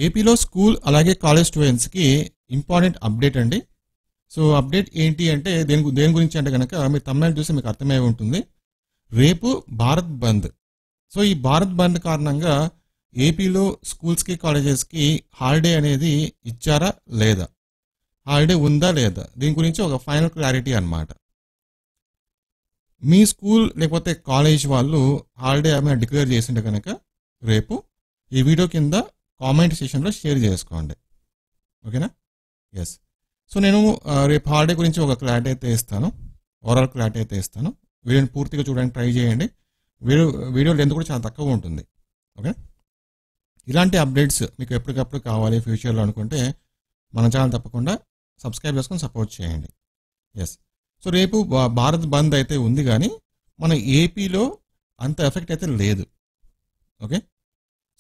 ఏపీలో స్కూల్ అలాగే కాలేజ్ స్టూడెంట్స్కి ఇంపార్టెంట్ అప్డేట్ అండి. సో అప్డేట్ ఏంటి అంటే దేని గురించి అంటే కనుక మీరు తమిళ చూసి మీకు అర్థమై ఉంటుంది. రేపు భారత్ బంద్. సో ఈ భారత్ బంద్ కారణంగా ఏపీలో స్కూల్స్కి కాలేజెస్కి హాలిడే అనేది ఇచ్చారా లేదా, హాలిడే ఉందా లేదా, దీని గురించి ఒక ఫైనల్ క్లారిటీ అన్నమాట. మీ స్కూల్ లేకపోతే కాలేజ్ వాళ్ళు హాలిడే ఏమైనా డిక్లేర్ చేసింటే కనుక రేపు ఈ వీడియో కింద కామెంట్ సెషన్లో షేర్ చేసుకోండి. ఓకేనా? ఎస్. సో నేను రేపు హాలిడే గురించి ఒక క్లారిటీ అయితే ఇస్తాను, ఓవరాల్ క్లారిటీ అయితే ఇస్తాను. వీడియోని పూర్తిగా చూడడానికి ట్రై చేయండి. వీడియో లెంత్ కూడా చాలా తక్కువ ఉంటుంది. ఓకే, ఇలాంటి అప్డేట్స్ మీకు ఎప్పటికప్పుడు కావాలి ఫ్యూచర్లో అనుకుంటే మన ఛానల్ తప్పకుండా సబ్స్క్రైబ్ చేసుకొని సపోర్ట్ చేయండి. ఎస్. సో రేపు భారత్ బంద్ అయితే ఉంది, కానీ మన ఏపీలో అంత ఎఫెక్ట్ అయితే లేదు. ఓకే,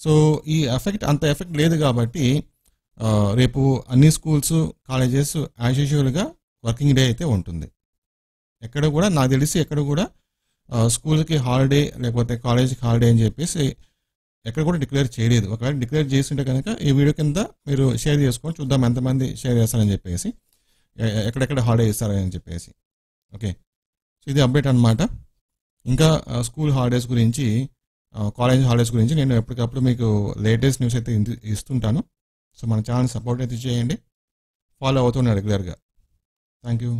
సో ఈ అంత ఎఫెక్ట్ లేదు కాబట్టి రేపు అన్ని స్కూల్స్ కాలేజెస్ యాజ్ యూజువల్గా వర్కింగ్ డే అయితే ఉంటుంది. ఎక్కడ కూడా నాకు తెలిసి ఎక్కడ కూడా స్కూల్కి హాలిడే లేకపోతే కాలేజ్కి హాలిడే అని చెప్పేసి ఎక్కడ కూడా డిక్లేర్ చేయలేదు. ఒకవేళ డిక్లేర్ చేస్తుంటే కనుక ఈ వీడియో కింద మీరు షేర్ చేసుకొని చూద్దాం ఎంతమంది షేర్ చేస్తారని చెప్పేసి, ఎక్కడెక్కడ హాలిడే ఇస్తారని చెప్పేసి. ఓకే, సో ఇది అప్డేట్ అనమాట. ఇంకా స్కూల్ హాలిడేస్ గురించి, కాలేజ్ హాలిడేస్ గురించి నేను ఎప్పటికప్పుడు మీకు లేటెస్ట్ న్యూస్ అయితే ఇస్తుంటాను. సో మన ఛానల్ సపోర్ట్ అయితే చేయండి, ఫాలో అవుతున్నాను రెగ్యులర్గా. Thank you.